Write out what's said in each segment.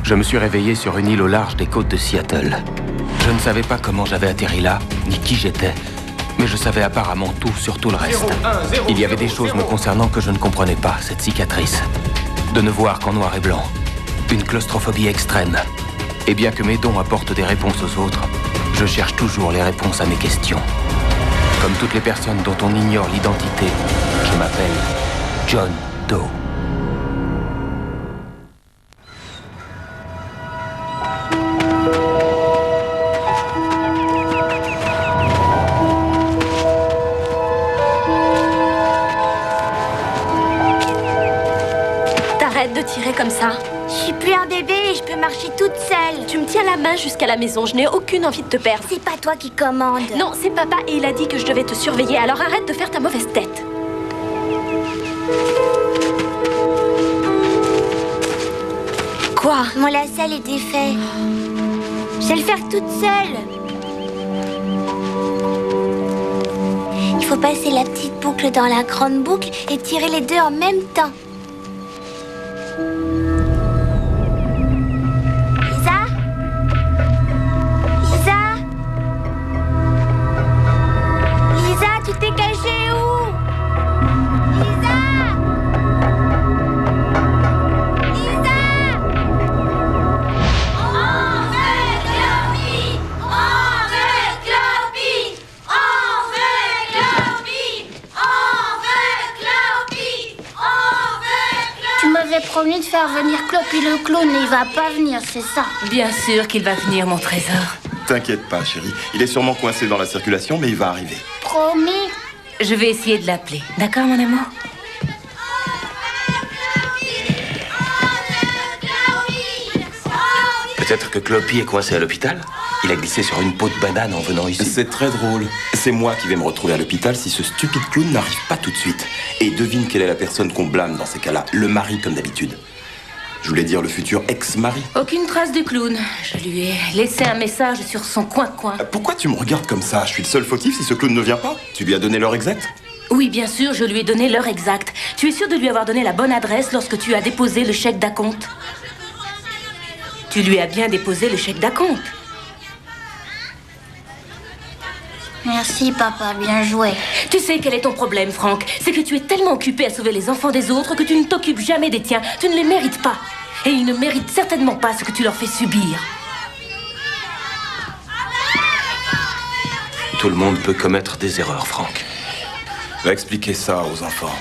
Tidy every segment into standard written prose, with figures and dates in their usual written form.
Je me suis réveillé sur une île au large des côtes de Seattle. Je ne savais pas comment j'avais atterri là, ni qui j'étais. Mais je savais apparemment tout sur tout le reste. Il y avait des choses me concernant que je ne comprenais pas, cette cicatrice. De ne voir qu'en noir et blanc. Une claustrophobie extrême. Et bien que mes dons apportent des réponses aux autres, je cherche toujours les réponses à mes questions. Comme toutes les personnes dont on ignore l'identité, je m'appelle John Doe. T'arrêtes de tirer comme ça. Je suis plus un bébé et je peux marcher toute seule. Tu me tiens la main jusqu'à la maison, je n'ai aucune envie de te perdre. C'est pas toi qui commande. Non, c'est papa et il a dit que je devais te surveiller, alors arrête de faire ta mauvaise tête. Quoi? Mon lacet est défait. Je vais le faire toute seule. Il faut passer la petite boucle dans la grande boucle et tirer les deux en même temps. Lisa? Lisa? Lisa, tu t'es cachée où? Lisa? Lisa? Tu m'avais promis de faire venir Cloppy le clown, mais il va pas venir, c'est ça? Bien sûr qu'il va venir, mon trésor. T'inquiète pas, chérie. Il est sûrement coincé dans la circulation, mais il va arriver. Promis? Je vais essayer de l'appeler. D'accord, mon amour? Peut-être que Cloppy est coincé à l'hôpital? Il a glissé sur une peau de banane en venant ici. C'est très drôle. C'est moi qui vais me retrouver à l'hôpital si ce stupide clown n'arrive pas tout de suite. Et devine quelle est la personne qu'on blâme dans ces cas-là. Le mari, comme d'habitude. Je voulais dire le futur ex-mari. Aucune trace du clown. Je lui ai laissé un message sur son coin-coin. Pourquoi tu me regardes comme ça? Je suis le seul fautif si ce clown ne vient pas. Tu lui as donné l'heure exacte? Oui, bien sûr, je lui ai donné l'heure exacte. Tu es sûr de lui avoir donné la bonne adresse lorsque tu as déposé le chèque d'acompte? Tu lui as bien déposé le chèque d'acompte. Merci, papa, bien joué. Tu sais quel est ton problème, Franck? C'est que tu es tellement occupé à sauver les enfants des autres que tu ne t'occupes jamais des tiens. Tu ne les mérites pas. Et ils ne méritent certainement pas ce que tu leur fais subir. Tout le monde peut commettre des erreurs, Franck. Va expliquer ça aux enfants.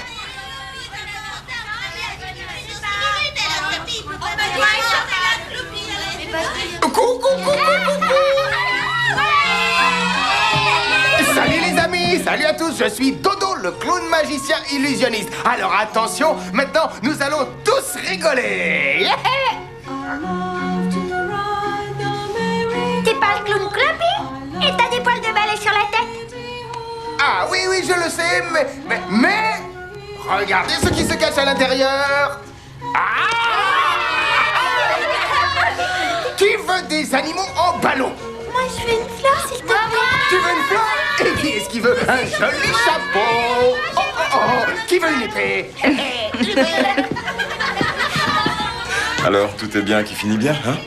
Salut les amis, salut à tous, je suis Dodo, le clown magicien illusionniste. Alors attention, maintenant nous allons tous rigoler. T'es pas le clown Cloppy? Et t'as des poils de balai sur la tête? Ah oui, oui, je le sais, mais... Regardez ce qui se cache à l'intérieur. Ah! Qui veut des animaux en ballon? Moi, je veux une fleur, s'il te plaît. Tu veux une fleur? Et qui est-ce qui veut un joli chapeau? Oh, oh, oh. Qui veut une épée? Alors, tout est bien qui finit bien, hein?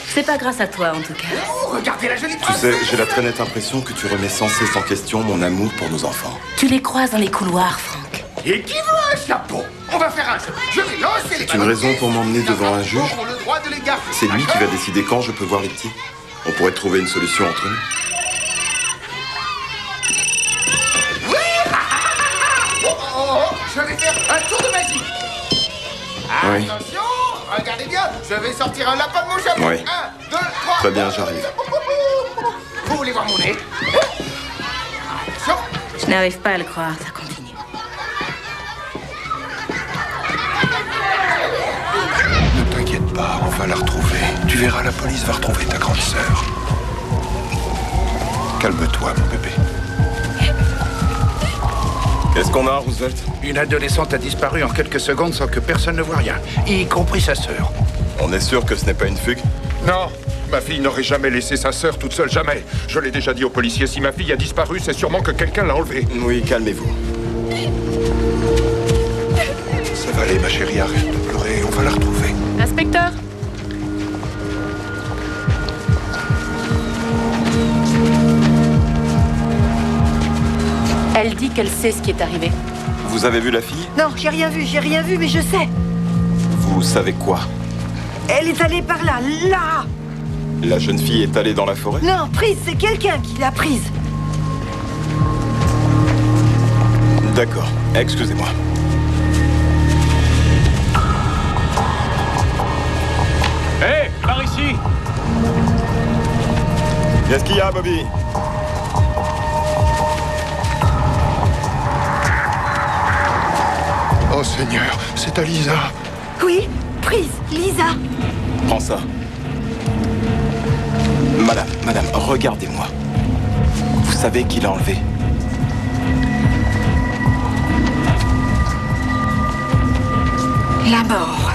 C'est pas grâce à toi, en tout cas. Oh, regardez la jolie Tu princesse. sais, j'ai la très nette impression que tu remets sans cesse en question mon amour pour nos enfants. Tu les croises dans les couloirs, Franck. Et qui veut un chapeau? On va faire un jeu. Je vais lancer les C'est une raison pour m'emmener devant un juge. Le droit de les garder. C'est lui qui va décider quand je peux voir les petits. On pourrait trouver une solution entre nous. Oh, oh, oh, je vais faire un tour de magie. Oui. Attention, regardez bien, je vais sortir un lapin de mon chapeau. Oui. 1, 2, 3. Très bien, j'arrive. Vous voulez voir mon nez? Attention. Je n'arrive pas à le croire, ça continue. Ne t'inquiète pas, on va la retrouver. Tu verras, la police va retrouver ta grande sœur. Calme-toi, mon bébé. Qu'est-ce qu'on a, Roosevelt? Une adolescente a disparu en quelques secondes sans que personne ne voie rien, y compris sa sœur. On est sûr que ce n'est pas une fugue? Non, ma fille n'aurait jamais laissé sa sœur toute seule, jamais. Je l'ai déjà dit aux policiers, si ma fille a disparu, c'est sûrement que quelqu'un l'a enlevée. Oui, calmez-vous. Ça va aller, ma chérie, arrête de pleurer, on va la retrouver. Inspecteur, Elle dit qu'elle sait ce qui est arrivé. Vous avez vu la fille? Non, j'ai rien vu, mais je sais. Vous savez quoi? Elle est allée par là, là. La jeune fille est allée dans la forêt? Non, prise, c'est quelqu'un qui l'a prise. D'accord, excusez-moi. Hé, par ici! Qu'est-ce qu'il y a, Bobby? Oh Seigneur, c'est Alisa. Oui, prise, Lisa. Prends ça. Madame, regardez-moi. Vous savez qui l'a enlevé? La mort.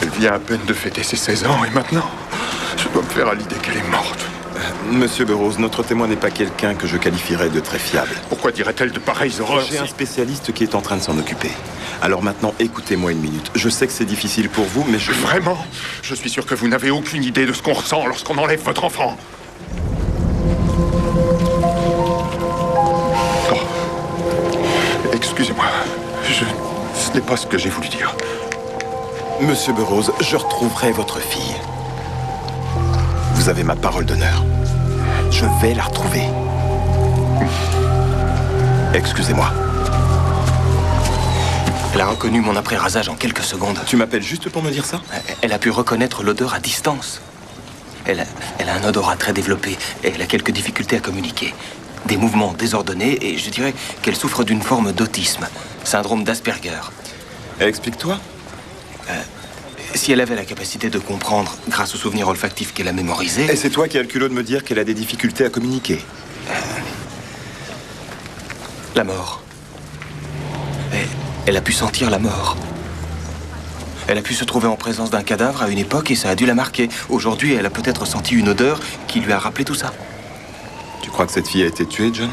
Elle vient à peine de fêter ses 16 ans et maintenant, je dois me faire à l'idée qu'elle est morte. Monsieur Burroughs, notre témoin n'est pas quelqu'un que je qualifierais de très fiable. Pourquoi dirait-elle de pareilles horreurs? J'ai un spécialiste qui est en train de s'en occuper. Alors maintenant, écoutez-moi une minute. Je sais que c'est difficile pour vous, mais Vraiment? Je suis sûr que vous n'avez aucune idée de ce qu'on ressent lorsqu'on enlève votre enfant. Oh. Excusez-moi. Ce n'est pas ce que j'ai voulu dire. Monsieur Burroughs, je retrouverai votre fille. Vous avez ma parole d'honneur. Je vais la retrouver. Excusez-moi. Elle a reconnu mon après-rasage en quelques secondes. Tu m'appelles juste pour me dire ça? Elle a pu reconnaître l'odeur à distance. Elle a un odorat très développé et elle a quelques difficultés à communiquer. Des mouvements désordonnés et je dirais qu'elle souffre d'une forme d'autisme. Syndrome d'Asperger. Explique-toi. Si elle avait la capacité de comprendre grâce aux souvenirs olfactifs qu'elle a mémorisés... Et c'est toi qui as le culot de me dire qu'elle a des difficultés à communiquer. La mort. Elle a pu sentir la mort. Elle a pu se trouver en présence d'un cadavre à une époque et ça a dû la marquer. Aujourd'hui, elle a peut-être senti une odeur qui lui a rappelé tout ça. Tu crois que cette fille a été tuée, John?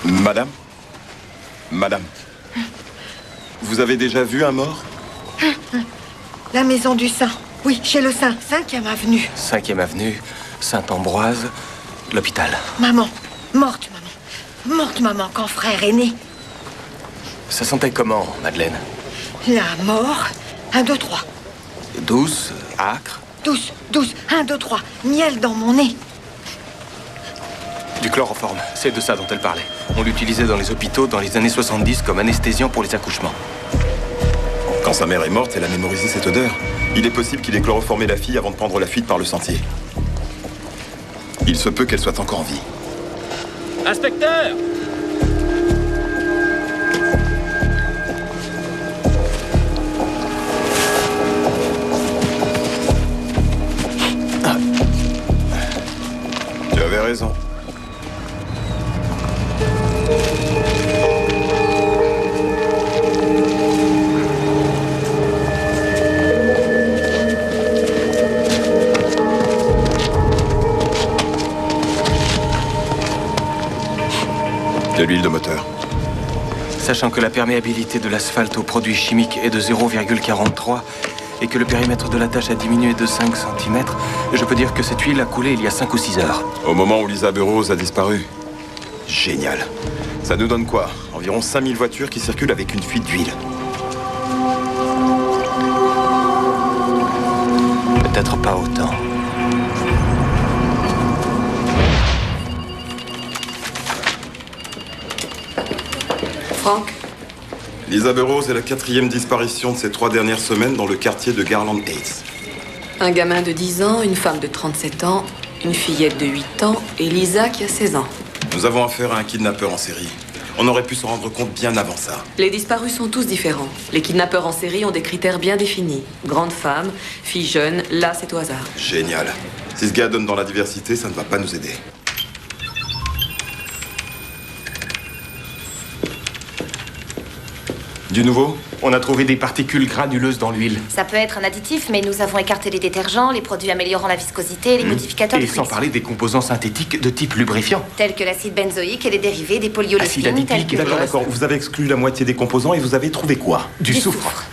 Madame? Madame? Vous avez déjà vu un mort? La maison du Saint. Oui, chez le Saint. 5e avenue. 5e avenue, Saint-Ambroise, l'hôpital. Maman. Morte, maman. Morte, maman, quand frère est né. Ça sentait comment, Madeleine? La mort. 1, 2, 3. Douce, âcre? Douce. 1, 2, 3. Miel dans mon nez. Du chloroforme, c'est de ça dont elle parlait. On l'utilisait dans les hôpitaux dans les années 70 comme anesthésiant pour les accouchements. Quand sa mère est morte, elle a mémorisé cette odeur. Il est possible qu'il ait chloroformé la fille avant de prendre la fuite par le sentier. Il se peut qu'elle soit encore en vie. Inspecteur! Tu avais raison. De l'huile de moteur. Sachant que la perméabilité de l'asphalte aux produits chimiques est de 0,43 et que le périmètre de la tâche a diminué de 5 cm, je peux dire que cette huile a coulé il y a 5 ou 6 heures. Au moment où Lisa Burroughs a disparu. Génial. Ça nous donne quoi? Environ 5000 voitures qui circulent avec une fuite d'huile. Peut-être pas autant. Franck? Lisa Burrows est la 4e disparition de ces 3 dernières semaines dans le quartier de Garland Heights. Un gamin de 10 ans, une femme de 37 ans, une fillette de 8 ans et Lisa qui a 16 ans. Nous avons affaire à un kidnappeur en série. On aurait pu s'en rendre compte bien avant ça. Les disparus sont tous différents. Les kidnappeurs en série ont des critères bien définis. Grande femme, fille jeune, là c'est au hasard. Génial. Si ce gars donne dans la diversité, ça ne va pas nous aider. Du nouveau? On a trouvé des particules granuleuses dans l'huile. Ça peut être un additif, mais nous avons écarté les détergents, les produits améliorant la viscosité, les modificateurs de Et sans friction. parler des composants synthétiques de type lubrifiant. Tels que l'acide benzoïque et les dérivés des polyolépines. Acide adipique, D'accord. Vous avez exclu la moitié des composants et vous avez trouvé quoi? Du soufre.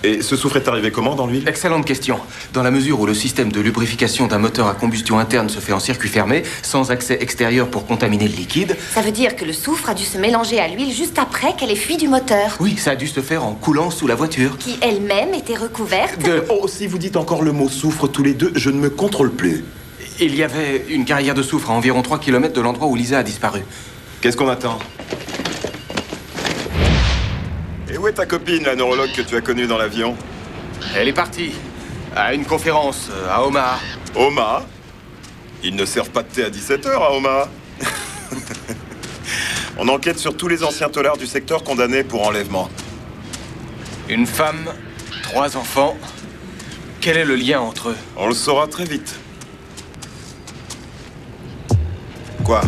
Et ce soufre est arrivé comment dans l'huile? Excellente question. Dans la mesure où le système de lubrification d'un moteur à combustion interne se fait en circuit fermé, sans accès extérieur pour contaminer le liquide... Ça veut dire que le soufre a dû se mélanger à l'huile juste après qu'elle ait fui du moteur. Oui, ça a dû se faire en coulant sous la voiture. Qui elle-même était recouverte Oh, si vous dites encore le mot soufre tous les deux, je ne me contrôle plus. Il y avait une carrière de soufre à environ 3 km de l'endroit où Lisa a disparu. Qu'est-ce qu'on attend? Et où est ta copine, la neurologue que tu as connue dans l'avion? Elle est partie. À une conférence à Omaha. Omaha? Ils ne servent pas de thé à 17h à Omaha. On enquête sur tous les anciens taulards du secteur condamnés pour enlèvement. Une femme, 3 enfants. Quel est le lien entre eux? On le saura très vite. Quoi?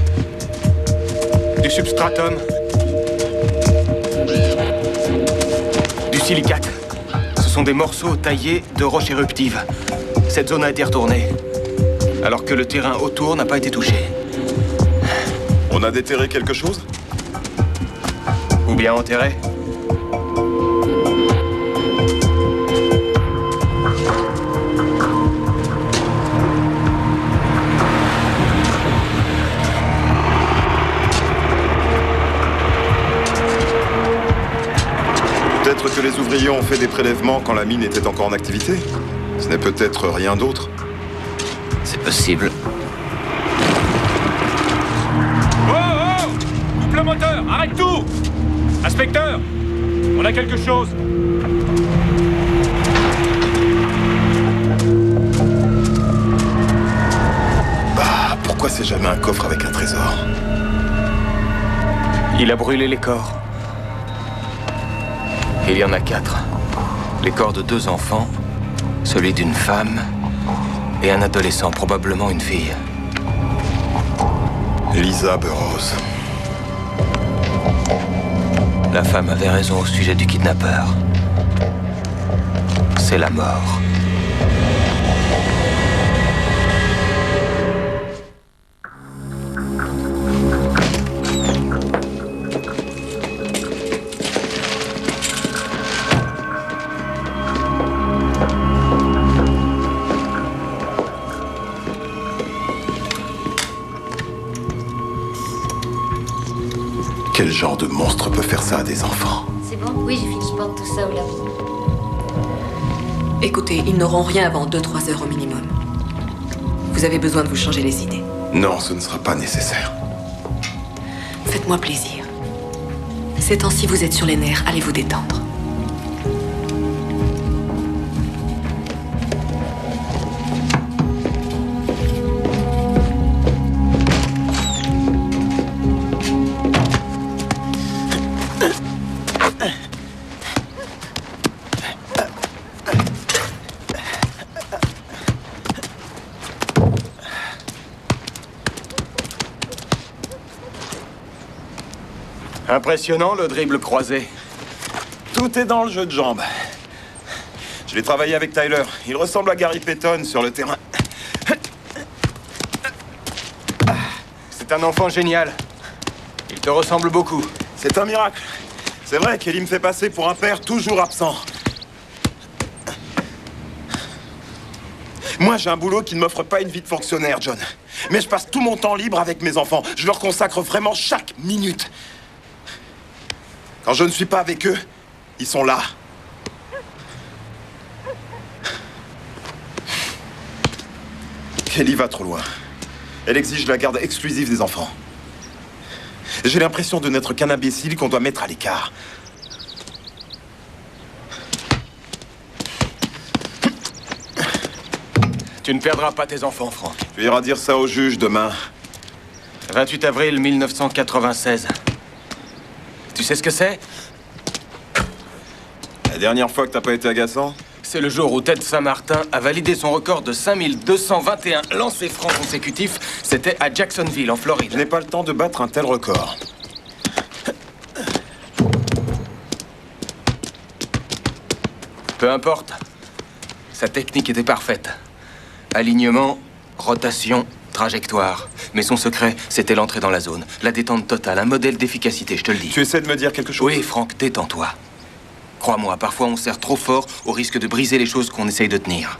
Du substratum. Du silicate. Ce sont des morceaux taillés de roches éruptives. Cette zone a été retournée, alors que le terrain autour n'a pas été touché. On a déterré quelque chose? Ou bien enterré? Peut-être que les ouvriers ont fait des prélèvements quand la mine était encore en activité. Ce n'est peut-être rien d'autre. C'est possible. Oh, oh! Coupe le moteur! Arrête tout! Inspecteur! On a quelque chose! Bah, pourquoi c'est jamais un coffre avec un trésor? Il a brûlé les corps. Il y en a 4. Les corps de 2 enfants, celui d'une femme et un adolescent, probablement une fille. Lisa Burrows. La femme avait raison au sujet du kidnappeur. C'est la mort. Quel genre de monstre peut faire ça à des enfants? C'est bon? Oui, j'ai fini, je porte tout ça au lobby. Écoutez, ils n'auront rien avant 2-3 heures au minimum. Vous avez besoin de vous changer les idées. Non, ce ne sera pas nécessaire. Faites-moi plaisir. Ces temps-ci, vous êtes sur les nerfs, allez vous détendre. Impressionnant, le dribble croisé. Tout est dans le jeu de jambes. Je l'ai travaillé avec Tyler. Il ressemble à Gary Payton sur le terrain. C'est un enfant génial. Il te ressemble beaucoup. C'est un miracle. C'est vrai qu'Ellie me fait passer pour un père toujours absent. Moi, j'ai un boulot qui ne m'offre pas une vie de fonctionnaire, John. Mais je passe tout mon temps libre avec mes enfants. Je leur consacre vraiment chaque minute. Quand je ne suis pas avec eux, ils sont là. Ellie va trop loin. Elle exige la garde exclusive des enfants. J'ai l'impression de n'être qu'un imbécile qu'on doit mettre à l'écart. Tu ne perdras pas tes enfants, Franck. Tu iras dire ça au juge demain. 28 avril 1996. Tu sais ce que c'est? La dernière fois que t'as pas été agaçant? C'est le jour où Ted Saint-Martin a validé son record de 5221 lancers francs consécutifs. C'était à Jacksonville, en Floride. Je n'ai pas le temps de battre un tel record. Peu importe. Sa technique était parfaite. Alignement, rotation, trajectoire. Mais son secret, c'était l'entrée dans la zone. La détente totale, un modèle d'efficacité, je te le dis. Tu essaies de me dire quelque chose? Oui, Franck, détends-toi. Crois-moi, parfois on serre trop fort au risque de briser les choses qu'on essaye de tenir.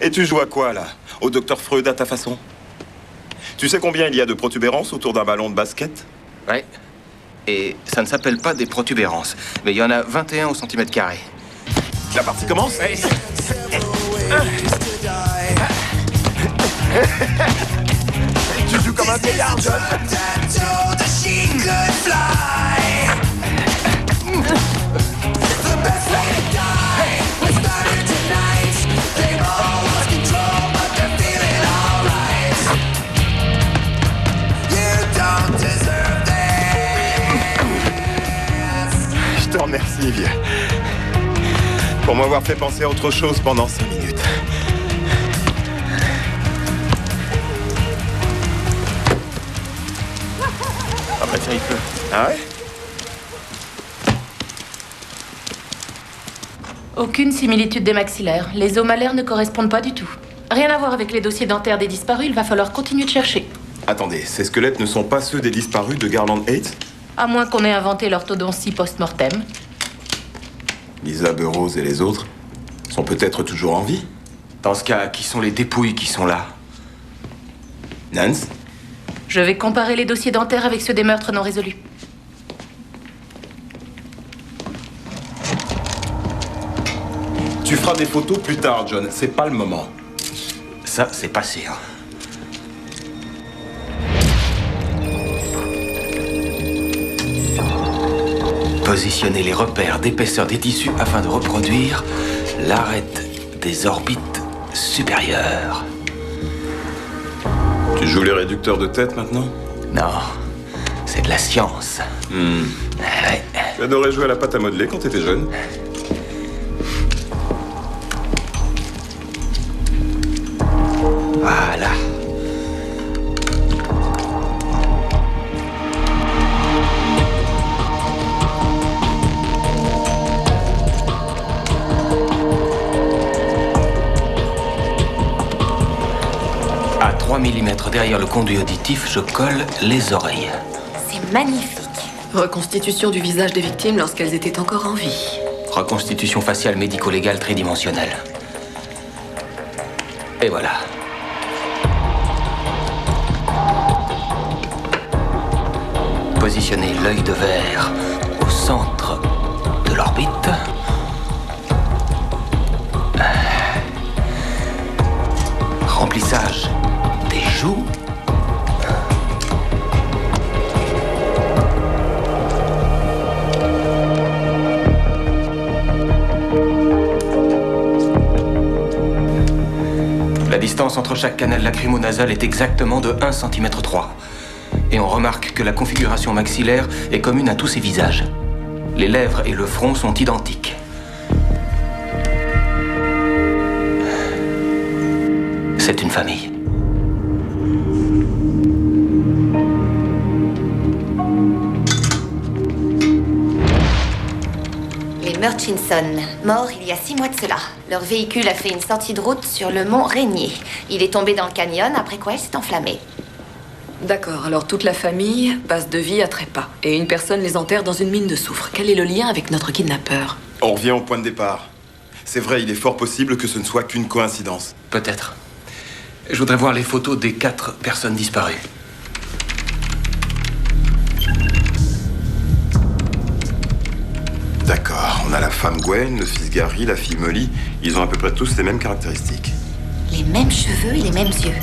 Et tu joues à quoi, là? Au docteur Freud à ta façon? Tu sais combien il y a de protubérances autour d'un ballon de basket? Ouais. Et ça ne s'appelle pas des protubérances. Mais il y en a 21 au centimètre carré. La partie commence? Ouais. Tu joues comme un vieillard, John. Je te remercie, vieux. Pour m'avoir fait penser à autre chose pendant 5 minutes. Ah bah tiens, il pleut. Ah ouais? Aucune similitude des maxillaires. Les os malaires ne correspondent pas du tout. Rien à voir avec les dossiers dentaires des disparus, il va falloir continuer de chercher. Attendez, ces squelettes ne sont pas ceux des disparus de Garland Heights? À moins qu'on ait inventé l'orthodontie post-mortem. Lisa Burroughs et les autres sont peut-être toujours en vie. Dans ce cas, qui sont les dépouilles qui sont là? Nance? Je vais comparer les dossiers dentaires avec ceux des meurtres non résolus. Tu feras des photos plus tard, John. C'est pas le moment. Ça, c'est passé, hein. Positionner les repères d'épaisseur des tissus afin de reproduire l'arête des orbites supérieures. Tu joues les réducteurs de tête maintenant? Non, c'est de la science. Ouais. Tu adorais jouer à la pâte à modeler quand t'étais jeune? Voilà. À 3 mm derrière le conduit auditif, je colle les oreilles. C'est magnifique. Reconstitution du visage des victimes lorsqu'elles étaient encore en vie. Reconstitution faciale médico-légale tridimensionnelle. Et voilà. Positionner l'œil de verre au centre de l'orbite. Remplissage des joues. La distance entre chaque canal lacrymo-nasal est exactement de 1,3 cm. Et on remarque que la configuration maxillaire est commune à tous ces visages. Les lèvres et le front sont identiques. C'est une famille. Les Murchison, morts il y a 6 mois de cela. Leur véhicule a fait une sortie de route sur le mont Rainier. Il est tombé dans le canyon, après quoi il s'est enflammé. D'accord, alors toute la famille passe de vie à trépas. Et une personne les enterre dans une mine de soufre. Quel est le lien avec notre kidnappeur? On revient au point de départ. C'est vrai, il est fort possible que ce ne soit qu'une coïncidence. Peut-être. Je voudrais voir les photos des 4 personnes disparues. D'accord, on a la femme Gwen, le fils Gary, la fille Molly. Ils ont à peu près tous les mêmes caractéristiques. Les mêmes cheveux et les mêmes yeux.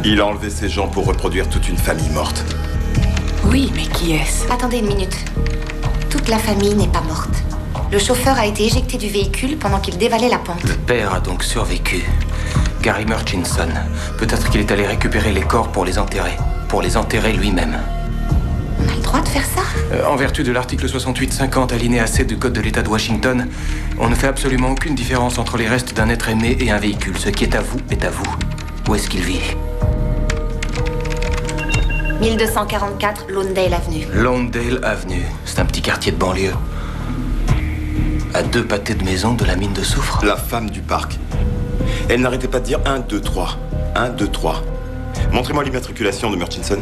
Il a enlevé ces gens pour reproduire toute une famille morte. Oui, mais qui est-ce? Attendez une minute. Toute la famille n'est pas morte. Le chauffeur a été éjecté du véhicule pendant qu'il dévalait la pente. Le père a donc survécu. Gary Murchison. Peut-être qu'il est allé récupérer les corps pour les enterrer. Pour les enterrer lui-même. On a le droit de faire ça? En vertu de l'article 68-50 alinéa C du Code de l'État de Washington, on ne fait absolument aucune différence entre les restes d'un être aimé et un véhicule. Ce qui est à vous est à vous. Où est-ce qu'il vit? 1244 Lawndale Avenue. Lawndale Avenue. C'est un petit quartier de banlieue. À 2 pâtés de maison de la mine de soufre. La femme du parc. Elle n'arrêtait pas de dire 1, 2, 3. 1, 2, 3. Montrez-moi l'immatriculation de Murchison.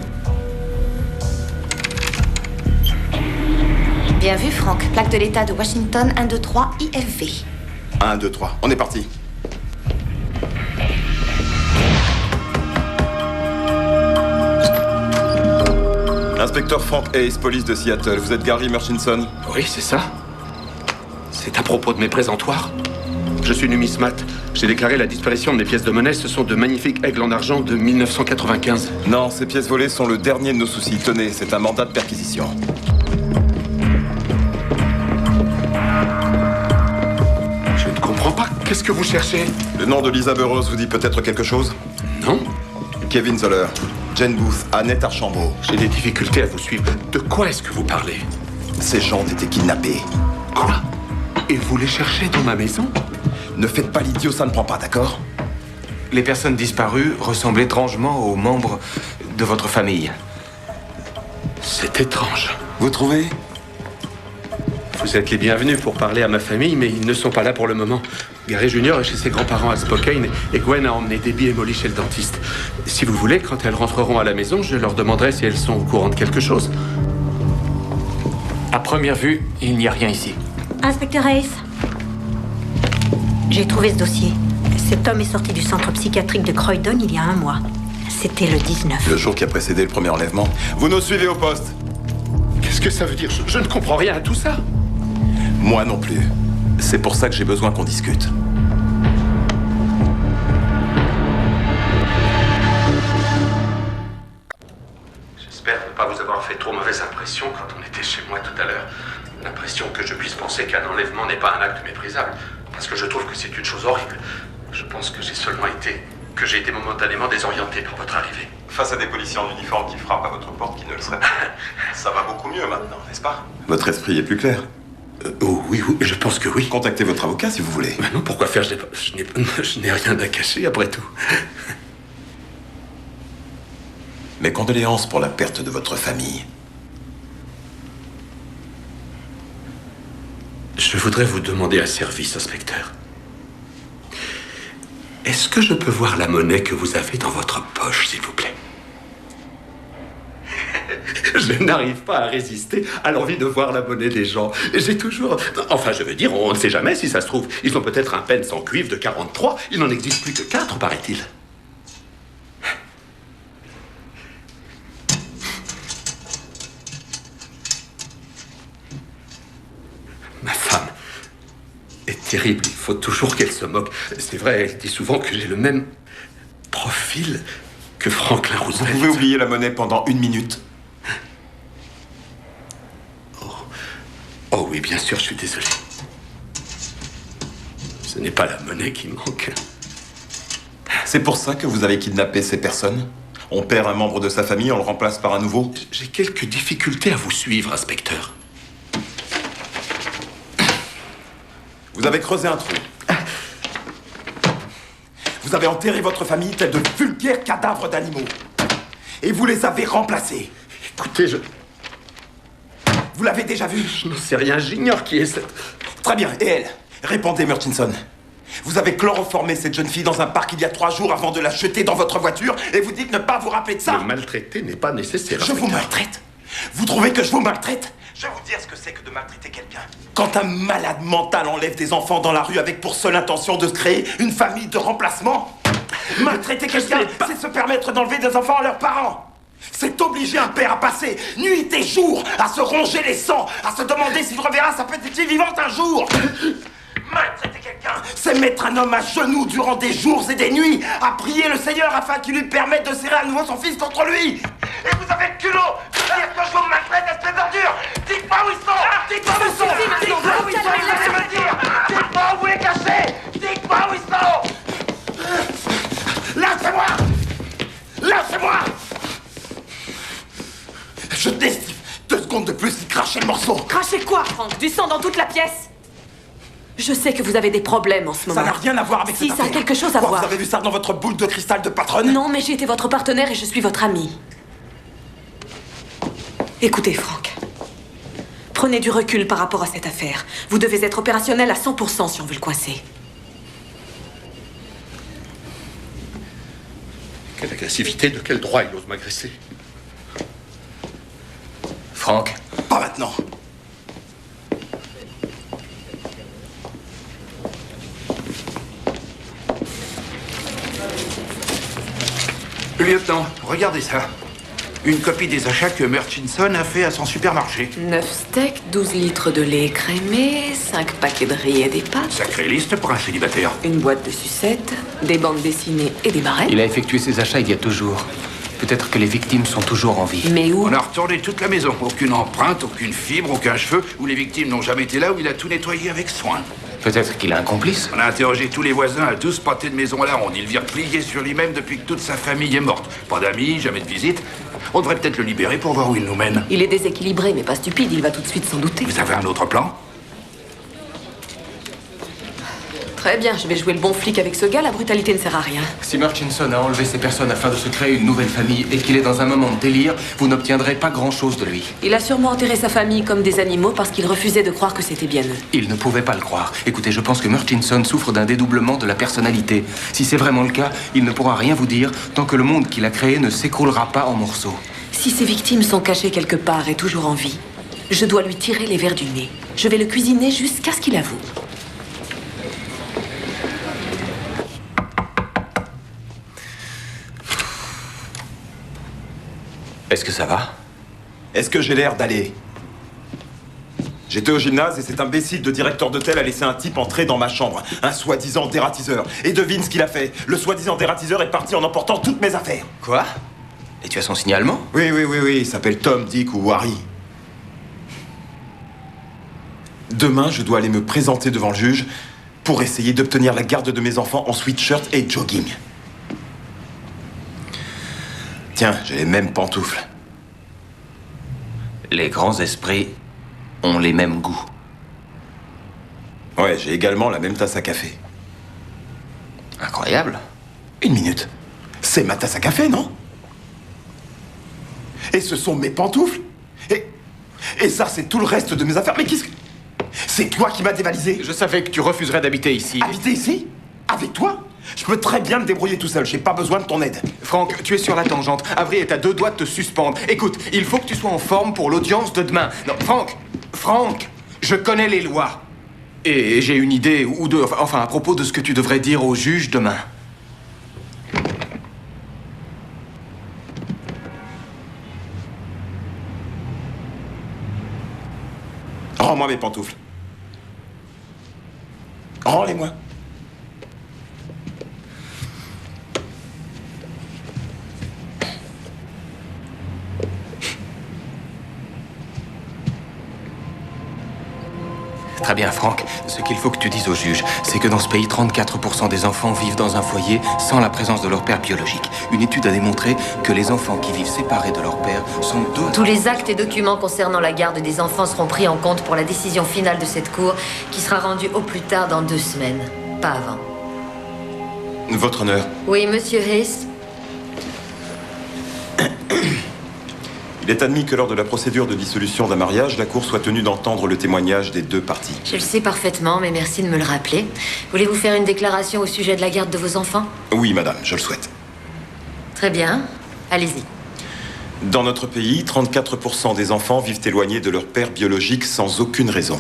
Bien vu, Franck. Plaque de l'État de Washington 123 IFV. 1, 2, 3. On est parti. Inspecteur Frank Hayes, police de Seattle. Vous êtes Gary Murchison? Oui, c'est ça. C'est à propos de mes présentoirs. Je suis numismate. J'ai déclaré la disparition de mes pièces de monnaie. Ce sont de magnifiques aigles en argent de 1995. Non, ces pièces volées sont le dernier de nos soucis. Tenez, c'est un mandat de perquisition. Je ne comprends pas. Qu'est-ce que vous cherchez? Le nom de Lisa Burroughs vous dit peut-être quelque chose? Non. Kevin Zoller, Jane Booth, Annette Archambault. J'ai des difficultés à vous suivre. De quoi est-ce que vous parlez? Ces gens étaient kidnappés. Quoi? Et vous les cherchez dans ma maison? Ne faites pas l'idiot, ça ne prend pas, d'accord? Les personnes disparues ressemblent étrangement aux membres de votre famille. C'est étrange. Vous trouvez? Vous êtes les bienvenus pour parler à ma famille, mais ils ne sont pas là pour le moment. Gary Junior est chez ses grands-parents à Spokane et Gwen a emmené Debbie et Molly chez le dentiste. Si vous voulez, quand elles rentreront à la maison, je leur demanderai si elles sont au courant de quelque chose. À première vue, il n'y a rien ici. Inspecteur Hayes, j'ai trouvé ce dossier. Cet homme est sorti du centre psychiatrique de Croydon il y a 1 mois. C'était le 19. Le jour qui a précédé le premier enlèvement. Vous nous suivez au poste. Qu'est-ce que ça veut dire? Je ne comprends rien à tout ça. Moi non plus. C'est pour ça que j'ai besoin qu'on discute. J'espère ne pas vous avoir fait trop mauvaise impression quand on était chez moi tout à l'heure. L'impression que je puisse penser qu'un enlèvement n'est pas un acte méprisable. Parce que je trouve que c'est une chose horrible. Je pense que j'ai été momentanément désorienté par votre arrivée. Face à des policiers en uniforme qui frappent à votre porte, qui ne le seraient pas. Ça va beaucoup mieux maintenant, n'est-ce pas? Votre esprit est plus clair. Oui, je pense que oui. Contactez votre avocat si vous voulez. Mais non, pourquoi faire? Je n'ai rien à cacher après tout. Mes condoléances pour la perte de votre famille. Je voudrais vous demander un service, inspecteur. Est-ce que je peux voir la monnaie que vous avez dans votre poche, s'il vous plaît? Je n'arrive pas à résister à l'envie de voir la monnaie des gens. J'ai toujours... Enfin, je veux dire, on ne sait jamais si ça se trouve. Ils ont peut-être un pence en cuivre de 43. Il n'en existe plus que 4, paraît-il. Ma femme est terrible. Il faut toujours qu'elle se moque. C'est vrai, elle dit souvent que j'ai le même profil que Franklin Roosevelt. Vous pouvez oublier la monnaie pendant 1 minute. Oh oui, bien sûr, je suis désolé. Ce n'est pas la monnaie qui manque. C'est pour ça que vous avez kidnappé ces personnes? On perd un membre de sa famille, on le remplace par un nouveau? J'ai quelques difficultés à vous suivre, inspecteur. Vous avez creusé un trou. Vous avez enterré votre famille tels de vulgaires cadavres d'animaux. Et vous les avez remplacés. Écoutez, Vous l'avez déjà vu? Je n'en sais rien, j'ignore qui est cette... Très bien, et elle? Répondez, Murchison. Vous avez chloroformé cette jeune fille dans un parc il y a 3 jours avant de la jeter dans votre voiture et vous dites ne pas vous rappeler de ça? Le maltraiter n'est pas nécessaire. Je vous maltraite? Vous trouvez que je vous maltraite? Je vais vous dire ce que c'est que de maltraiter quelqu'un. Quand un malade mental enlève des enfants dans la rue avec pour seule intention de se créer une famille de remplacement, maltraiter quelqu'un, c'est se permettre d'enlever des enfants à leurs parents. C'est obliger un père à passer nuit et jour à se ronger les sangs, à se demander s'il reverra sa petite fille vivante un jour. Maltraiter quelqu'un. quelqu'un, c'est mettre un homme à genoux durant des jours et des nuits, à prier le Seigneur afin qu'il lui permette de serrer à nouveau son fils contre lui. Et vous avez le culot de dire que je vous maltraite, espèce d'ordure. Dites-moi où ils sont. Dites-moi où ils sont. Dites-moi où ils sont, vous allez me dire. Dites-moi où vous les cachez. Dites-moi où ils sont. Lâchez-moi. Lâchez-moi. Je t'estime. 2 secondes de plus, il crachait le morceau. Crachez quoi, Franck? Du sang dans toute la pièce? Je sais que vous avez des problèmes en ce moment. Ça n'a rien à voir avec Si, cette ça a affaire. quelque chose à Quoi, voir. Vous avez vu ça dans votre boule de cristal de patronne? Non, mais j'ai été votre partenaire et je suis votre ami. Écoutez, Franck. Prenez du recul par rapport à cette affaire. Vous devez être opérationnel à 100% si on veut le coincer. Quelle agressivité, de quel droit il ose m'agresser? Franck. Pas maintenant. Lieutenant, regardez ça. Une copie des achats que Murchison a fait à son supermarché. 9 steaks, 12 litres de lait écrémé, 5 paquets de riz et des pâtes, Sacrée liste pour un célibataire. une boîte de sucettes, des bandes dessinées et des barrettes. Il a effectué ses achats il y a 2 jours. Peut-être que les victimes sont toujours en vie. Mais où? On a retourné toute la maison. Aucune empreinte, aucune fibre, aucun cheveu. Où les victimes n'ont jamais été là, où il a tout nettoyé avec soin. Peut-être qu'il a un complice. On a interrogé tous les voisins à 12 pâtés de maison à la ronde. Il vient plié sur lui-même depuis que toute sa famille est morte. Pas d'amis, jamais de visite. On devrait peut-être le libérer pour voir où il nous mène. Il est déséquilibré, mais pas stupide. Il va tout de suite s'en douter. Vous avez un autre plan? Très bien, je vais jouer le bon flic avec ce gars. La brutalité ne sert à rien. Si Murchison a enlevé ces personnes afin de se créer une nouvelle famille et qu'il est dans un moment de délire, vous n'obtiendrez pas grand-chose de lui. Il a sûrement enterré sa famille comme des animaux parce qu'il refusait de croire que c'était bien eux. Il ne pouvait pas le croire. Écoutez, je pense que Murchison souffre d'un dédoublement de la personnalité. Si c'est vraiment le cas, il ne pourra rien vous dire tant que le monde qu'il a créé ne s'écroulera pas en morceaux. Si ses victimes sont cachées quelque part et toujours en vie, je dois lui tirer les vers du nez. Je vais le cuisiner jusqu'à ce qu'il avoue. Est-ce que ça va? Est-ce que j'ai l'air d'aller? J'étais au gymnase et cet imbécile de directeur d'hôtel a laissé un type entrer dans ma chambre. Un soi-disant dératiseur. Et devine ce qu'il a fait. Le soi-disant dératiseur est parti en emportant toutes mes affaires. Quoi? Et tu as son signalement? Oui. Il s'appelle Tom, Dick ou Harry. Demain, je dois aller me présenter devant le juge pour essayer d'obtenir la garde de mes enfants en sweatshirt et jogging. Tiens, j'ai les mêmes pantoufles. Les grands esprits ont les mêmes goûts. Ouais, j'ai également la même tasse à café. Incroyable. 1 minute. C'est ma tasse à café, non? Et ce sont mes pantoufles. Et ça, c'est tout le reste de mes affaires. Mais qu'est-ce que... C'est toi qui m'as dévalisé. Je savais que tu refuserais d'habiter ici. Habiter ici? Avec toi? Je peux très bien me débrouiller tout seul, j'ai pas besoin de ton aide. Franck, tu es sur la tangente. Avery est à 2 doigts de te suspendre. Écoute, il faut que tu sois en forme pour l'audience de demain. Non, Franck, je connais les lois. Et j'ai une idée ou deux, enfin, à propos de ce que tu devrais dire au juge demain. Rends-moi mes pantoufles. Rends-les-moi. Très bien, Franck. Ce qu'il faut que tu dises au juge, c'est que dans ce pays, 34% des enfants vivent dans un foyer sans la présence de leur père biologique. Une étude a démontré que les enfants qui vivent séparés de leur père sont Tous les actes et documents concernant la garde des enfants seront pris en compte pour la décision finale de cette cour, qui sera rendue au plus tard dans 2 semaines. Pas avant. Votre honneur. Oui, monsieur Hayes. Il est admis que lors de la procédure de dissolution d'un mariage, la Cour soit tenue d'entendre le témoignage des 2 parties. Je le sais parfaitement, mais merci de me le rappeler. Voulez-vous faire une déclaration au sujet de la garde de vos enfants? Oui, madame, je le souhaite. Très bien. Allez-y. Dans notre pays, 34% des enfants vivent éloignés de leur père biologique sans aucune raison.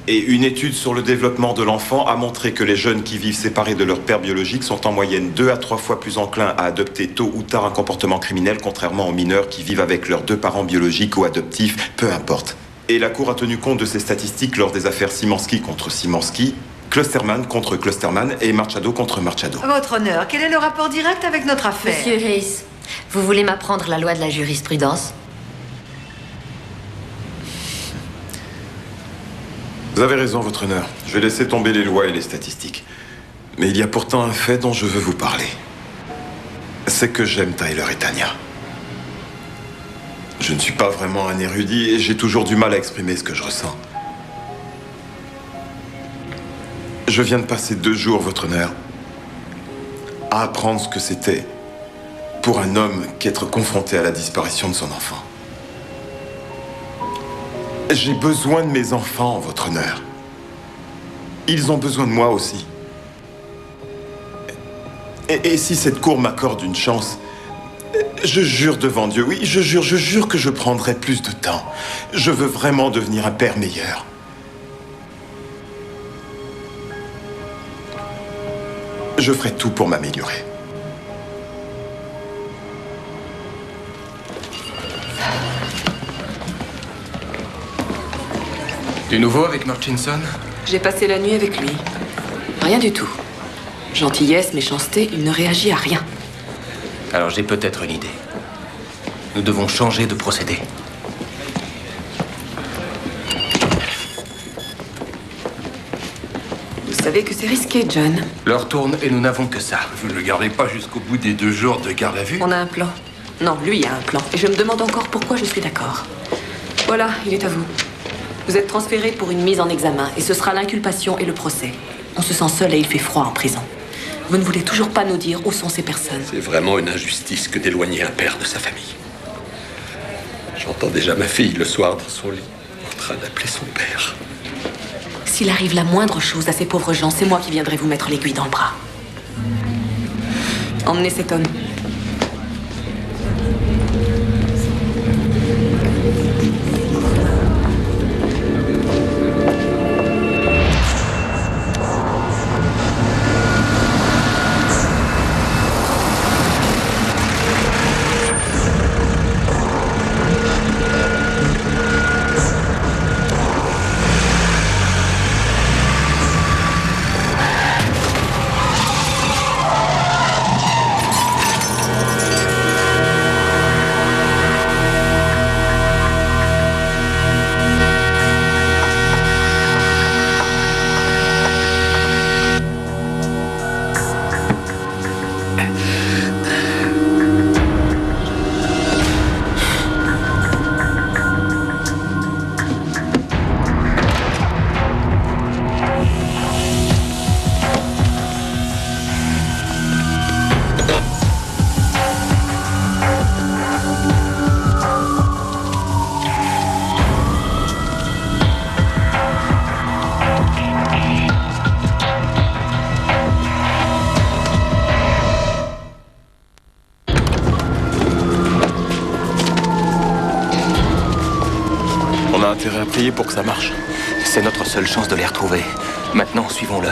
Et une étude sur le développement de l'enfant a montré que les jeunes qui vivent séparés de leur père biologique sont en moyenne 2 à 3 fois plus enclins à adopter tôt ou tard un comportement criminel, contrairement aux mineurs qui vivent avec leurs 2 parents biologiques ou adoptifs, peu importe. Et la Cour a tenu compte de ces statistiques lors des affaires Simanski contre Simanski, Clusterman contre Clusterman et Machado contre Machado. Votre honneur, quel est le rapport direct avec notre affaire? Monsieur Hayes, vous voulez m'apprendre la loi de la jurisprudence? Vous avez raison, votre honneur. Je vais laisser tomber les lois et les statistiques. Mais il y a pourtant un fait dont je veux vous parler. C'est que j'aime Tyler et Tanya. Je ne suis pas vraiment un érudit et j'ai toujours du mal à exprimer ce que je ressens. Je viens de passer 2 jours, votre honneur, à apprendre ce que c'était pour un homme qu'être confronté à la disparition de son enfant. J'ai besoin de mes enfants, votre honneur. Ils ont besoin de moi aussi. Et si cette cour m'accorde une chance, je jure devant Dieu, oui, je jure que je prendrai plus de temps. Je veux vraiment devenir un père meilleur. Je ferai tout pour m'améliorer. Du nouveau avec Murchison? J'ai passé la nuit avec lui. Rien du tout. Gentillesse, méchanceté, il ne réagit à rien. Alors j'ai peut-être une idée. Nous devons changer de procédé. Vous savez que c'est risqué, John. L'heure tourne et nous n'avons que ça. Vous ne le gardez pas jusqu'au bout des 2 jours de garde à vue? On a un plan. Non, lui a un plan. Et je me demande encore pourquoi je suis d'accord. Voilà, il est à vous. Vous êtes transféré pour une mise en examen et ce sera l'inculpation et le procès. On se sent seul et il fait froid en prison. Vous ne voulez toujours pas nous dire où sont ces personnes. C'est vraiment une injustice que d'éloigner un père de sa famille. J'entends déjà ma fille le soir dans son lit, en train d'appeler son père. S'il arrive la moindre chose à ces pauvres gens, c'est moi qui viendrai vous mettre l'aiguille dans le bras. Emmenez cet homme. intérêt à prier pour que ça marche. C'est notre seule chance de les retrouver. Maintenant, suivons-le.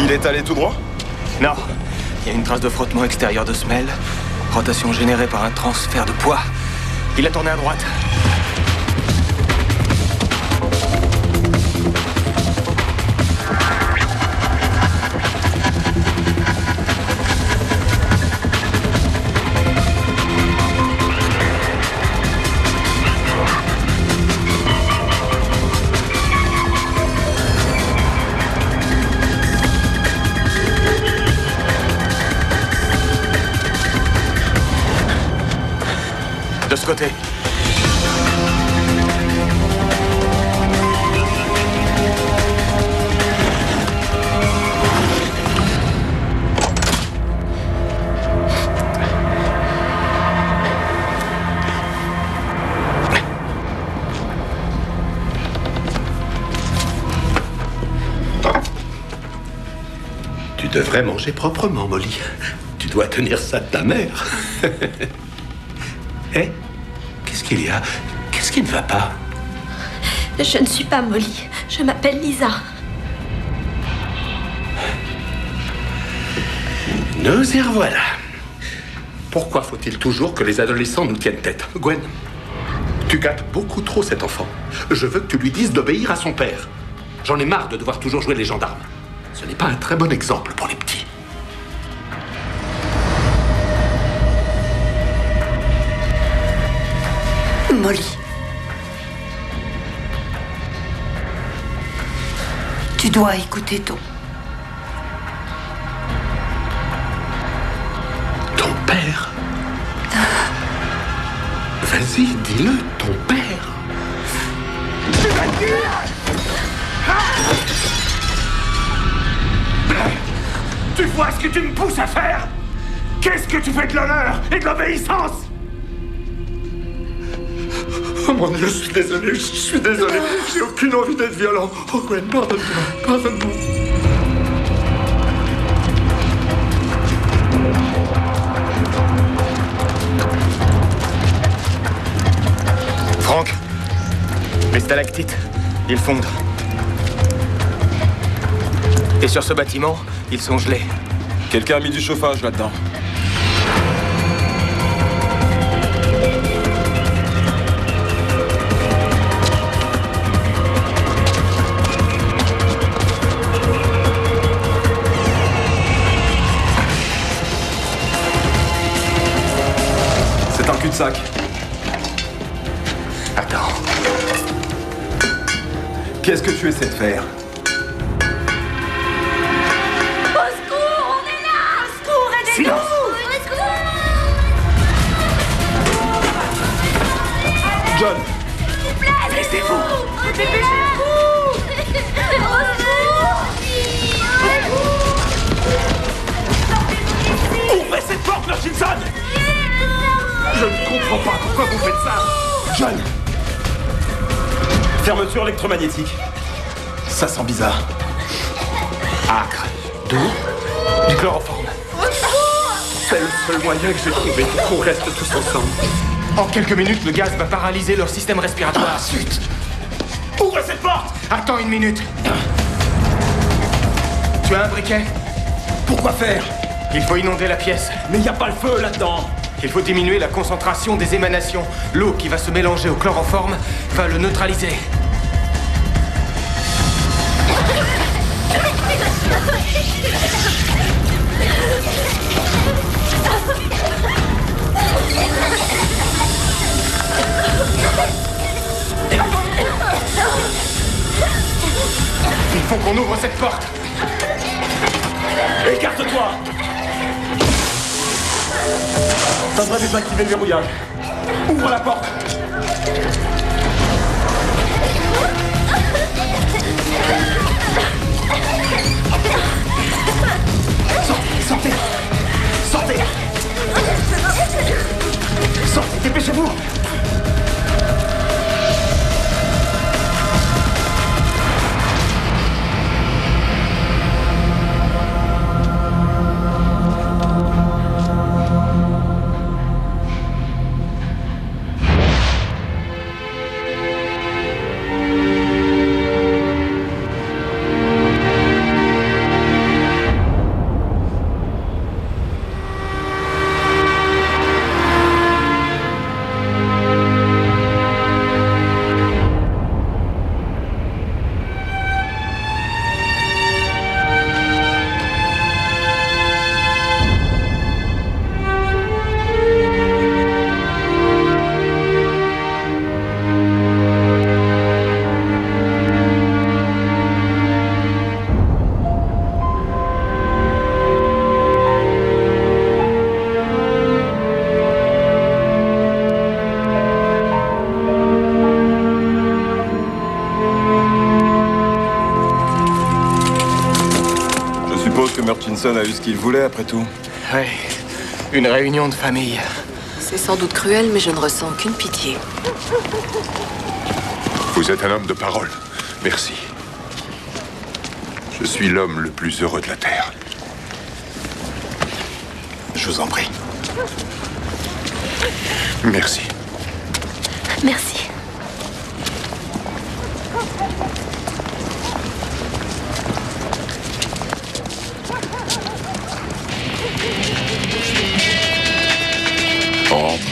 Il est allé tout droit? Non. Il y a une trace de frottement extérieur de semelle. Rotation générée par un transfert de poids. Il a tourné à droite. De ce côté. devrais manger proprement, Molly. Tu dois tenir ça de ta mère. Hé, qu'est-ce qu'il y a? Qu'est-ce qui ne va pas? Je ne suis pas Molly. Je m'appelle Lisa. Nous y revoilà. Pourquoi faut-il toujours que les adolescents nous tiennent tête? Gwen, tu gâtes beaucoup trop cet enfant. Je veux que tu lui dises d'obéir à son père. J'en ai marre de devoir toujours jouer les gendarmes. Ce n'est pas un très bon exemple pour les petits. Molly. Tu dois écouter ton père. Vas-y, dis-le, ton père. Tu vas le dire! Tu vois ce que tu me pousses à faire? Qu'est-ce que tu fais de l'honneur et de l'obéissance? Oh mon Dieu, je suis désolé. J'ai aucune envie d'être violent. Oh Gwen, pardonne-moi, pardonne-moi. Franck, les stalactites, ils fondent. Et sur ce bâtiment, ils sont gelés. Quelqu'un a mis du chauffage là-dedans. C'est un cul-de-sac. Attends. Qu'est-ce que tu essaies de faire? Au secours, on est là! Au secours, aidez-nous! Silence! Au secours! John! S'il vous plaît, laissez-vous! Dépêchez-vous! Au secours! Ouvrez cette porte, Hutchinson! Je ne comprends pas pourquoi vous faites ça! John! Fermeture électromagnétique. Ça sent bizarre. Acre. D'où? Du chloroforme. C'est le seul moyen que j'ai trouvé pour qu'on reste tous ensemble. En quelques minutes, le gaz va paralyser leur système respiratoire. Chut! Ouvrez cette porte! Attends une minute. Tu as un briquet? Pourquoi faire? Il faut inonder la pièce. Mais il n'y a pas le feu là-dedans. Il faut diminuer la concentration des émanations. L'eau qui va se mélanger au chloroforme va le neutraliser. Il faut qu'on ouvre cette porte. Écarte-toi! Ça devrait désactiver le verrouillage. Ouvre la porte! Sortez! Sortez! Sortez, dépêchez-vous! Hutchinson a eu ce qu'il voulait, après tout. Ouais, une réunion de famille. C'est sans doute cruel, mais je ne ressens aucune pitié. Vous êtes un homme de parole. Merci. Je suis l'homme le plus heureux de la Terre. Je vous en prie. Merci. Merci. Rentre.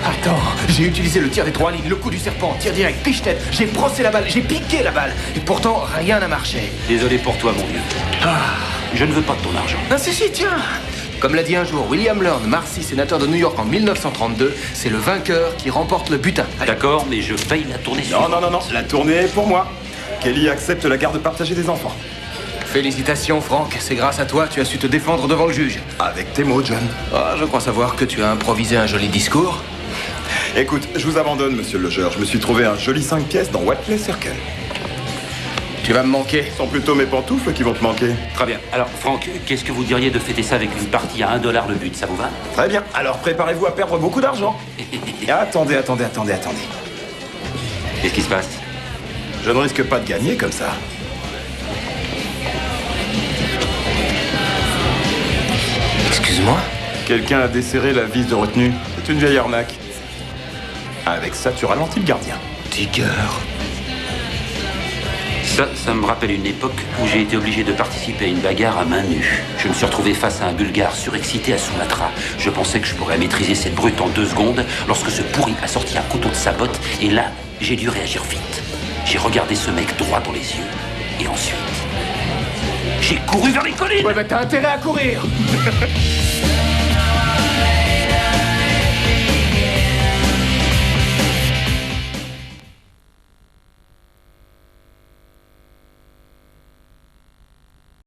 Attends, j'ai utilisé le tir des 3 lignes, le coup du serpent, tir direct, piche-tête, j'ai brossé la balle, j'ai piqué la balle. Et pourtant, rien n'a marché. Désolé pour toi, mon vieux. Je ne veux pas de ton argent. Ah si, tiens. Comme l'a dit un jour William Lord, Marcy, sénateur de New York en 1932, c'est le vainqueur qui remporte le butin. D'accord, mais je paye la tournée Non, suivante. non, la tournée est pour moi. Kelly accepte la garde partagée des enfants. Félicitations, Frank. C'est grâce à toi, tu as su te défendre devant le juge. Avec tes mots, John. Ah, je crois savoir que tu as improvisé un joli discours. Écoute, je vous abandonne, monsieur le logeur. Je me suis trouvé un joli 5 pièces dans Watley Circle. Tu vas me manquer. Ce sont plutôt mes pantoufles qui vont te manquer. Très bien. Alors, Franck, qu'est-ce que vous diriez de fêter ça avec une partie à $1 le but? Ça vous va? Très bien. Alors préparez-vous à perdre beaucoup d'argent. Attendez. Qu'est-ce qui se passe? Je ne risque pas de gagner comme ça. Excuse-moi? Quelqu'un a desserré la vis de retenue. C'est une vieille arnaque. Avec ça, tu ralentis le gardien. Digger. Ça me rappelle une époque où j'ai été obligé de participer à une bagarre à main nue. Je me suis retrouvé face à un Bulgare surexcité à Sumatra. Je pensais que je pourrais maîtriser cette brute en 2 secondes lorsque ce pourri a sorti un couteau de sa botte et là, j'ai dû réagir vite. J'ai regardé ce mec droit dans les yeux et ensuite, j'ai couru vers les collines. Ouais, bah t'as intérêt à courir.